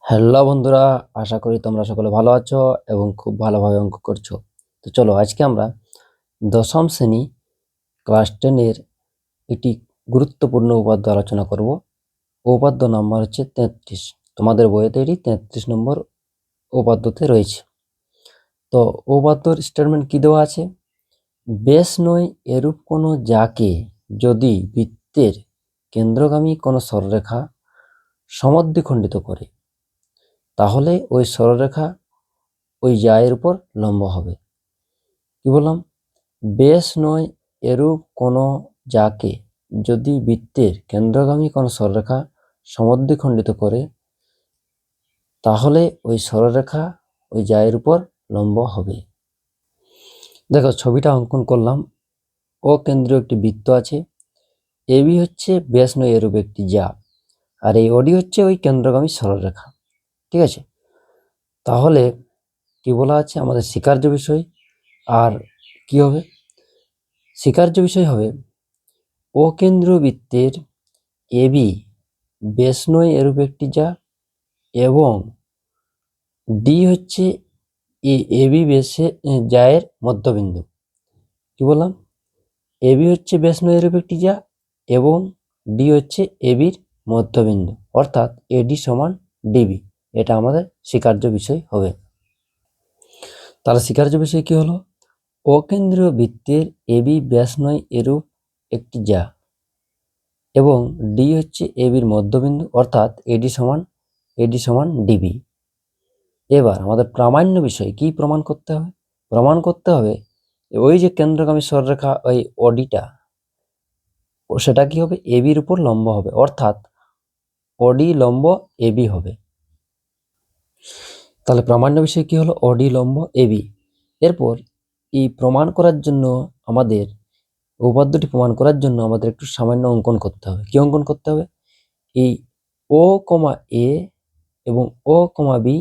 Hello বন্ধুরা, আশা করি তোমরা সকলে ভালো আছো এবং খুব ভালোভাবে অঙ্ক করছো। তো চলো আজকে আমরা দশম শ্রেণী ক্লাস 10-এর একটি গুরুত্বপূর্ণ উপাদ্য আলোচনা করব। উপাদ্য নাম্বার হচ্ছে 33। তোমাদের বইতে এটি 33 নম্বর উপাদ্যতে রয়েছে। তো উপাদ্যর স্টেটমেন্ট কি দেওয়া আছে? বেশ নয় এরূপ কোনো যাকে যদি বৃত্তের কেন্দ্রগামী কোনো সরলরেখা সমদ্বিখণ্ডিত করে, তাহলে ওই সরলরেখা ওই জায়ের উপর লম্ব হবে। কি বললাম? বেশ নয় এরূপ কোনো যাকে যদি বৃত্তের কেন্দ্রগামী কোনো সরলরেখা সমদ্বিখণ্ডিত করে, তাহলে ওই সরলরেখা ওই জায়ের উপর লম্ব হবে। দেখো ছবিটা অঙ্কন করলাম। ও কেন্দ্রীয় একটি বৃত্ত আছে। এবি হচ্ছে বেশ নয় এরূপ একটি যা, আর এই ওডি হচ্ছে ওই কেন্দ্রগামী সরলরেখা। ঠিক আছে, তাহলে কি বলা আছে? আমাদের স্বীকার্য বিষয়। আর কি হবে? স্বীকার্য বিষয় হবে ও কেন্দ্রীয় বৃত্তের এবি বেশ নয় এরূপ একটি যা, এবং ডি হচ্ছে এবি বেশে জায়ের মধ্যবিন্দু। কি বললাম? এবি হচ্ছে বেশ নয় এরূপ একটি যা এবং ডি হচ্ছে এবির মধ্যবিন্দু, অর্থাৎ এডি সমান ডিবি। এটা আমাদের স্বীকার্য বিষয় হবে। তাহলে স্বীকার্য বিষয় কি হলো? অকেন্দ্রীয় বৃত্তের এবি ব্যাস নয় এরূপ একটি যা এবং ডি হচ্ছে এবির মধ্যবিন্দু, অর্থাৎ এডি সমান ডিবি। এবার আমাদের প্রামাণ্য বিষয় কি প্রমাণ করতে হবে? প্রমাণ করতে হবে ওই যে কেন্দ্রগামী সরলরেখা ওই ওডিটা, সেটা কি হবে? এবির উপর লম্ব হবে, অর্থাৎ ওডি লম্ব এবি হবে। তাহলে প্রামাণ্য বিষয় কি হলো? ওডি লম্ব এবি। এরপর এই প্রমাণ করার জন্য আমাদের উপপাদ্যটি প্রমাণ করার জন্য আমাদের একটু সামান্য অঙ্কন করতে হবে। কি অঙ্কন করতে হবে? এই ও কমা এ এবং ও কমা বি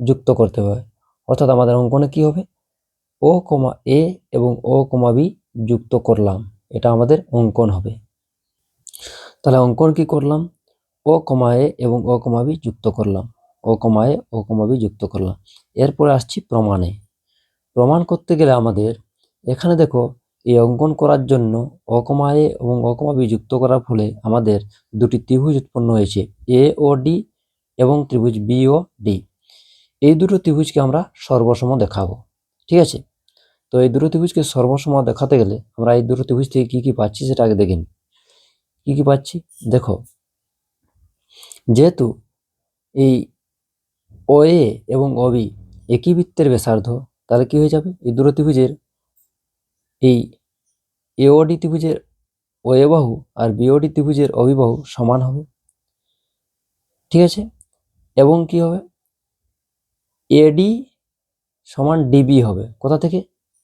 যুক্ত করতে হবে। অর্থাৎ আমাদের অঙ্কনে কি হবে? ও কমা এ এবং ও কমা বি যুক্ত করলাম, এটা আমাদের অঙ্কন হবে। তাহলে অঙ্কন কি করলাম? ও কমা এ এবং ও কমা বি যুক্ত করলাম, ও কমা এ ও কমা বি যুক্ত করলাম। এরপরে আসছি প্রমাণে। প্রমাণ করতে গেলে আমাদের এখানে দেখো, এই অঙ্কন করার জন্য অ কমা এ এবং অ কমা বি যুক্ত করার ফলে আমাদের দুটি ত্রিভুজ উৎপন্ন হয়েছে, এ ও ডি এবং ত্রিভুজ বি ও ডি। এই দুটো ত্রিভুজকে আমরা সর্বসম দেখাবো। ঠিক আছে, তো এই দুটো ত্রিভুজকে সর্বসম দেখাতে গেলে আমরা এই দুটো ত্রিভুজ থেকে কি কি পাচ্ছি সেটা আগে দেখে নিই। কি কি পাচ্ছি দেখো। যেহেতু এই ও এ এবং ও বি একই বৃত্তের ব্যাসার্ধ, তাহলে কি হয়ে যাবে? এই দুটো ত্রিভুজের এই এওডি ত্রিভুজের ওএ বাহু আর বিওডি ত্রিভুজের অভিবাহু সমান হবে। ঠিক আছে, এবং কি হবে? এডি সমান ডিবি হবে। কোথা থেকে?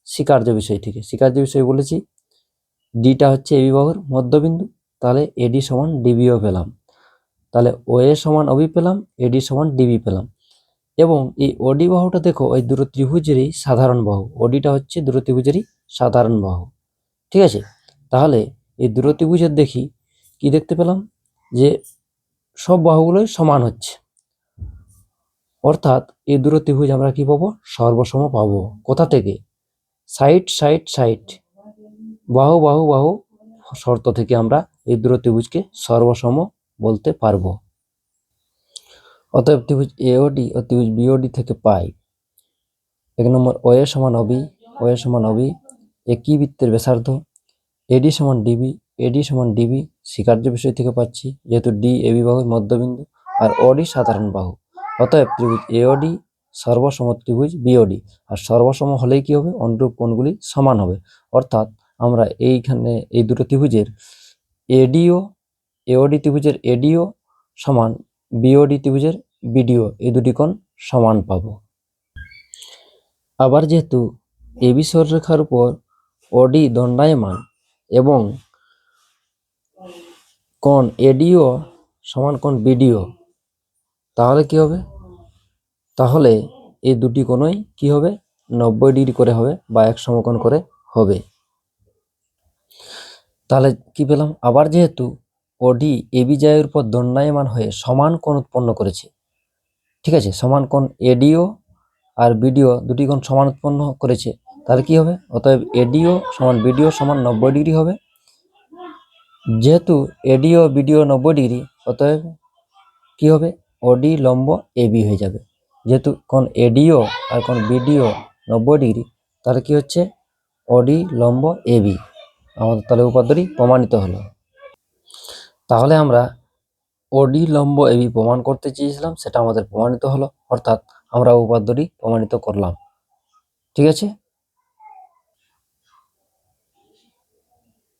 স্বীকার্য বিষয় থেকে। স্বীকার্য বিষয় বলেছি ডিটা হচ্ছে এবি বাহুর মধ্যবিন্দু, তাহলে এডি সমান ডিবিও পেলাম। তাহলে ওএ সমান অবি পেলাম, এডি সমান ডিবি পেলাম। এবং এই ওডি বাহুটা দেখো ওই দুটো ত্রিভুজেরই সাধারণ বাহু। ওডিটা হচ্ছে দুটো ত্রিভুজেরই সাধারণ বাহু। ঠিক আছে, তাহলে এই দুটো ত্রিভুজের দেখি কি দেখতে পেলাম, যে সব বাহুগুলোই সমান হচ্ছে, অর্থাৎ এই দুটো ত্রিভুজ আমরা কি পাবো? সর্বসম পাবো। কোথা থেকে? সাইড সাইড সাইড, বাহু বাহু বাহু শর্ত থেকে আমরা এই দুটো ত্রিভুজকে সর্বসম বলতে পারবো। অতএব ত্রিভুজ এওডি ও ত্রিভুজ বিওডি থেকে পাই 1 নম্বর ওএ সমান অবি, ওএ সমান অবি একই বৃত্তের ব্যাসার্ধ, এডি সমান ডিবি, এডি সমান ডিবি স্বীকার্য বিষয় থেকে পাচ্ছি, যেহেতু ডি এবি বাহুর মধ্যবিন্দু আর ওডি সাধারণ বাহু। অতএব ত্রিভুজ এওডি সর্বসম ত্রিভুজ বিওডি। আর সর্বসম হলেই কি হবে? অনুরূপ কোণগুলি সমান হবে। অর্থাৎ আমরা এইখানে এই দুটো ত্রিভুজের এডিও, এওডি ত্রিভুজের এডিও সমান বিওডি ত্রিভুজের বিডিও, এই দুটি কোণ সমান পাবো। আবার যেহেতু এবি সরলরেখার উপর ওডি দণ্ডায়মান এবং কোণ এডিও সমান কোণ বিডিও, তাহলে কি হবে? তাহলে এই দুটি কোণই কি হবে? 90 ডিগ্রি করে হবে বা এক সমকোণ করে হবে। তাহলে কি পেলাম? আবার যেহেতু ওডি এবি জায়ের উপর দণ্ডায়মান হয়ে সমান কোণ উৎপন্ন করেছে, ঠিক আছে, সমান কোণ এডিও আর বিডিও দুটি কোণ সমান উৎপন্ন করেছে, তাহলে কি হবে? অতএব এডিও সমান বিডিও সমান 90 ডিগ্রি হবে। যেহেতু এডিও বিডিও 90 ডিগ্রি, অতএব কি হবে? ওডি লম্ব এবি হয়ে যাবে। যেহেতু কোণ এডিও আর কোণ বিডিও 90 ডিগ্রি, তাহলে কি হচ্ছে? ওডি লম্ব এবি। আমাদের তাহলে উপাত্তটি প্রমাণিত হলো। তাহলে আমরা ওডি লম্ব এবি প্রমাণ করতে চেয়েছিলাম, সেটা আমাদের প্রমাণিত হলো, অর্থাৎ আমরা উপাত্তটি প্রমাণিত করলাম। ঠিক আছে।